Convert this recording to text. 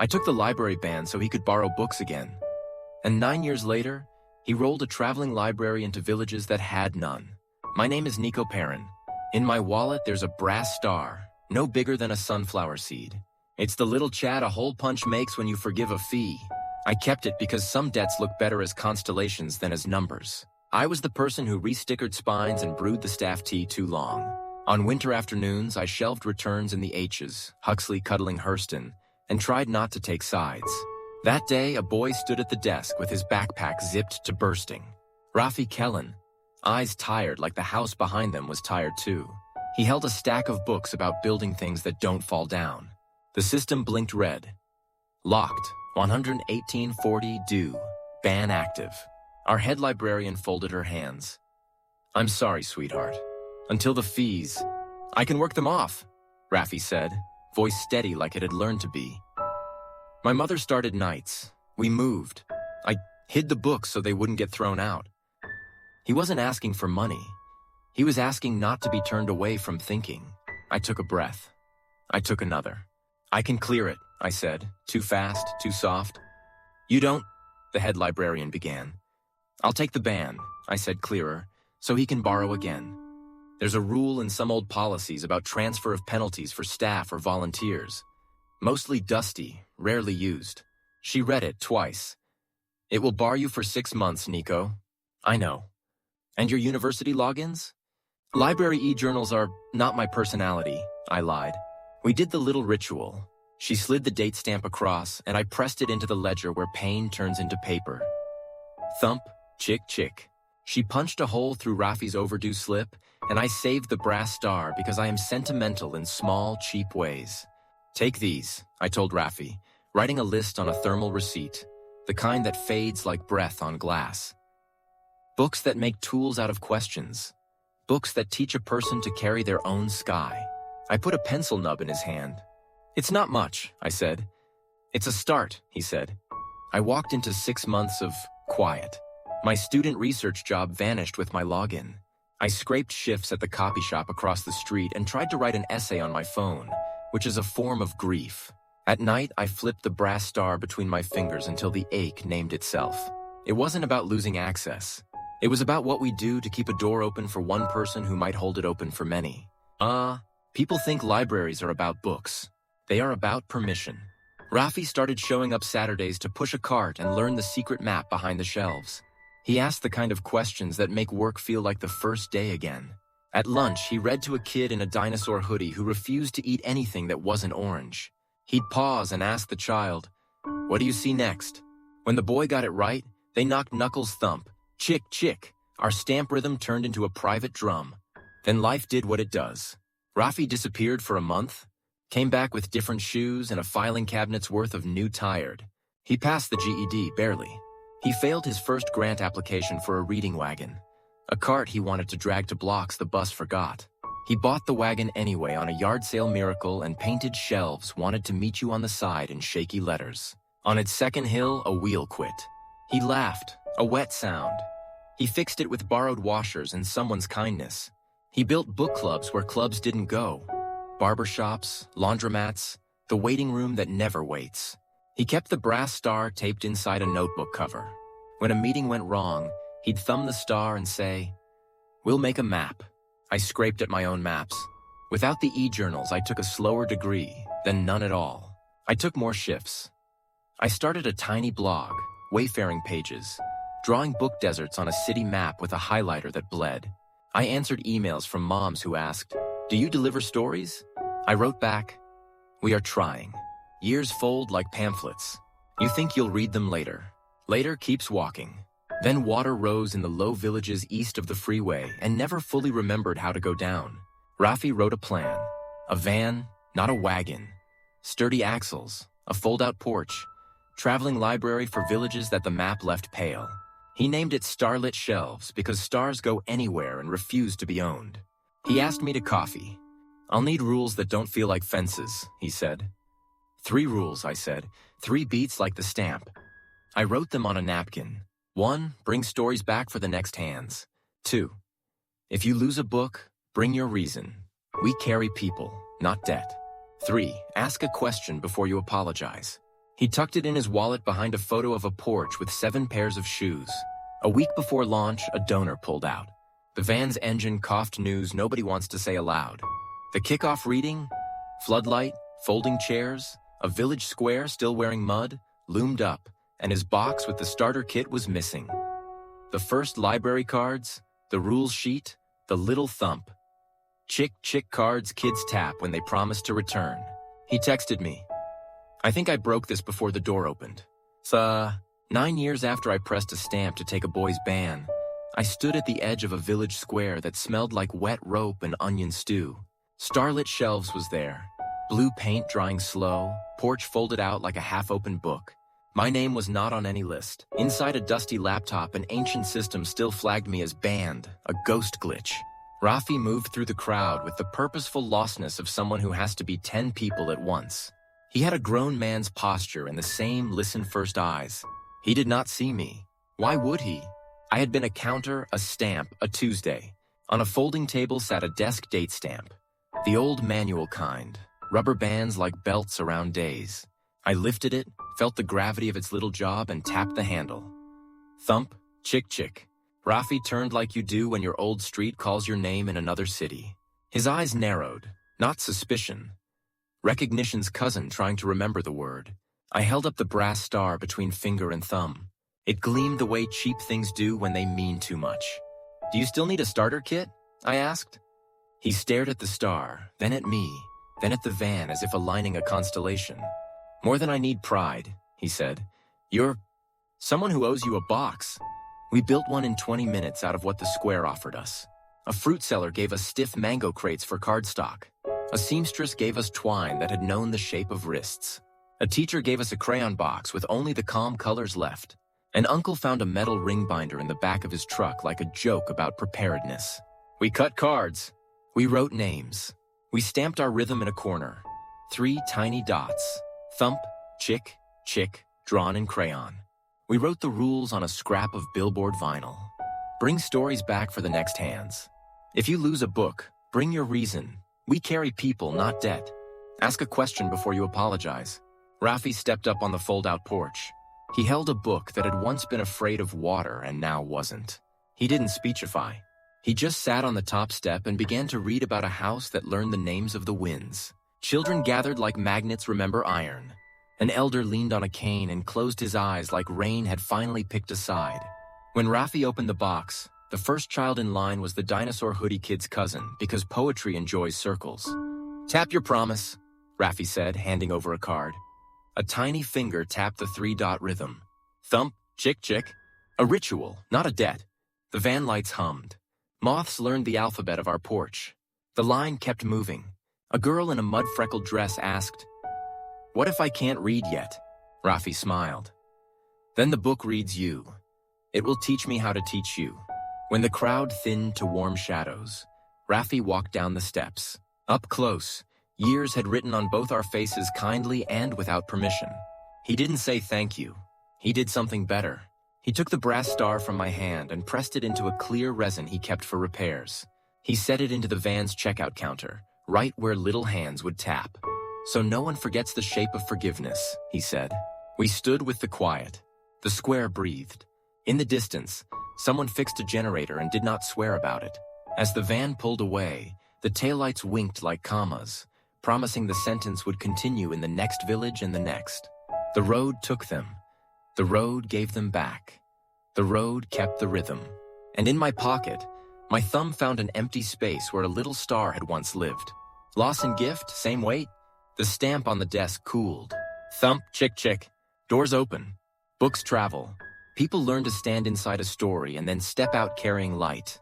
I took the library ban so he could borrow books again. And 9 years later, he rolled a traveling library into villages that had none. My name is Nico Perrin. In my wallet, there's a brass star, no bigger than a sunflower seed. It's the little chat a hole punch makes when you forgive a fee. I kept it because some debts look better as constellations than as numbers. I was the person who restickered spines and brewed the staff tea too long. On winter afternoons, I shelved returns in the H's, Huxley cuddling Hurston, and tried not to take sides. That day, a boy stood at the desk with his backpack zipped to bursting. Rafi Kellan, eyes tired like the house behind them was tired too. He held a stack of books about building things that don't fall down. The system blinked red. Locked, 11840 due, ban active. Our head librarian folded her hands. I'm sorry, sweetheart. Until the fees. I can work them off, Rafi said, voice steady like it had learned to be. My mother started nights. We moved. I hid the books so they wouldn't get thrown out. He wasn't asking for money. He was asking not to be turned away from thinking. I took a breath. I took another. I can clear it, I said. Too fast, too soft. You don't, the head librarian began. I'll take the ban, I said clearer, so he can borrow again. There's a rule in some old policies about transfer of penalties for staff or volunteers. Mostly dusty, rarely used. She read it twice. It will bar you for 6 months, Nico. I know. And your university logins? Library e-journals are not my personality, I lied. We did the little ritual. She slid the date stamp across, and I pressed it into the ledger where pain turns into paper. Thump, chik, chik. She punched a hole through Rafi's overdue slip, and I saved the brass star because I am sentimental in small, cheap ways. Take these, I told Rafi, writing a list on a thermal receipt, the kind that fades like breath on glass. Books that make tools out of questions. Books that teach a person to carry their own sky. I put a pencil nub in his hand. It's not much, I said. It's a start, he said. I walked into 6 months of quiet. My student research job vanished with my login. I scraped shifts at the copy shop across the street and tried to write an essay on my phone, which is a form of grief. At night, I flipped the brass star between my fingers until the ache named itself. It wasn't about losing access. It was about what we do to keep a door open for one person who might hold it open for many. People think libraries are about books. They are about permission. Rafi started showing up Saturdays to push a cart and learn the secret map behind the shelves. He asked the kind of questions that make work feel like the first day again. At lunch, he read to a kid in a dinosaur hoodie who refused to eat anything that wasn't orange. He'd pause and ask the child, "What do you see next?" When the boy got it right, they knocked Knuckles' thump. Chik, chik. Our stamp rhythm turned into a private drum. Then life did what it does. Rafi disappeared for a month, came back with different shoes and a filing cabinet's worth of new tired. He passed the GED, barely. He failed his first grant application for a reading wagon. A cart he wanted to drag to blocks the bus forgot. He bought the wagon anyway on a yard sale miracle, and painted shelves wanted to meet you on the side in shaky letters. On its second hill, a wheel quit. He laughed, a wet sound. He fixed it with borrowed washers and someone's kindness. He built book clubs where clubs didn't go. Barbershops, laundromats, the waiting room that never waits. He kept the brass star taped inside a notebook cover. When a meeting went wrong, he'd thumb the star and say, "We'll make a map." I scraped at my own maps. Without the e-journals, I took a slower degree, then none at all. I took more shifts. I started a tiny blog, wayfaring pages, drawing book deserts on a city map with a highlighter that bled. I answered emails from moms who asked, "Do you deliver stories?" I wrote back, "We are trying." Years fold like pamphlets. You think you'll read them later. Later keeps walking. Then water rose in the low villages east of the freeway and never fully remembered how to go down. Rafi wrote a plan. A van, not a wagon. Sturdy axles, a fold-out porch. Traveling library for villages that the map left pale. He named it Starlit Shelves because stars go anywhere and refuse to be owned. He asked me to coffee. "I'll need rules that don't feel like fences," he said. 3 rules, I said. 3 beats like the stamp. I wrote them on a napkin. 1, bring stories back for the next hands. 2, if you lose a book, bring your reason. We carry people, not debt. 3, ask a question before you apologize. He tucked it in his wallet behind a photo of a porch with 7 pairs of shoes. A week before launch, a donor pulled out. The van's engine coughed news nobody wants to say aloud. The kickoff reading, floodlight, folding chairs, a village square still wearing mud, loomed up, and his box with the starter kit was missing. The first library cards, the rules sheet, the little thump. Chik cards kids tap when they promise to return. He texted me. I think I broke this before the door opened. 9 years after I pressed a stamp to take a boy's ban, I stood at the edge of a village square that smelled like wet rope and onion stew. Starlit Shelves was there. Blue paint drying slow, porch folded out like a half-open book. My name was not on any list. Inside a dusty laptop, an ancient system still flagged me as banned, a ghost glitch. Rafi moved through the crowd with the purposeful lostness of someone who has to be 10 people at once. He had a grown man's posture and the same listen-first eyes. He did not see me. Why would he? I had been a counter, a stamp, a Tuesday. On a folding table sat a desk date stamp. The old manual kind, rubber bands like belts around days. I lifted it, felt the gravity of its little job, and tapped the handle. Thump, chik. Rafi turned like you do when your old street calls your name in another city. His eyes narrowed, not suspicion. Recognition's cousin trying to remember the word. I held up the brass star between finger and thumb. It gleamed the way cheap things do when they mean too much. Do you still need a starter kit? I asked. He stared at the star, then at me, then at the van as if aligning a constellation. More than I need pride, he said. You're someone who owes you a box. We built one in 20 minutes out of what the square offered us. A fruit seller gave us stiff mango crates for cardstock. A seamstress gave us twine that had known the shape of wrists. A teacher gave us a crayon box with only the calm colors left. An uncle found a metal ring binder in the back of his truck like a joke about preparedness. We cut cards. We wrote names. We stamped our rhythm in a corner. 3 tiny dots. Thump, chik, drawn in crayon. We wrote the rules on a scrap of billboard vinyl. Bring stories back for the next hands. If you lose a book, bring your reason. We carry people, not debt. Ask a question before you apologize. Rafi stepped up on the fold-out porch. He held a book that had once been afraid of water and now wasn't. He didn't speechify. He just sat on the top step and began to read about a house that learned the names of the winds. Children gathered like magnets remember iron. An elder leaned on a cane and closed his eyes like rain had finally picked a side. When Rafi opened the box, the first child in line was the dinosaur hoodie kid's cousin because poetry enjoys circles. Tap your promise, Rafi said, handing over a card. A tiny finger tapped the 3-dot rhythm. Thump, chik. A ritual, not a debt. The van lights hummed. Moths learned the alphabet of our porch. The line kept moving. A girl in a mud-freckled dress asked, "What if I can't read yet?" Rafi smiled. Then the book reads you. It will teach me how to teach you. When the crowd thinned to warm shadows, Rafi walked down the steps. Up close, years had written on both our faces kindly and without permission. He didn't say thank you. He did something better. He took the brass star from my hand and pressed it into a clear resin he kept for repairs. He set it into the van's checkout counter, right where little hands would tap. So no one forgets the shape of forgiveness, he said. We stood with the quiet. The square breathed. In the distance, someone fixed a generator and did not swear about it. As the van pulled away, the taillights winked like commas, promising the sentence would continue in the next village and the next. The road took them. The road gave them back. The road kept the rhythm. And in my pocket, my thumb found an empty space where a little star had once lived. Loss and gift, same weight. The stamp on the desk cooled. Thump, chik. Doors open. Books travel. People learn to stand inside a story and then step out carrying light.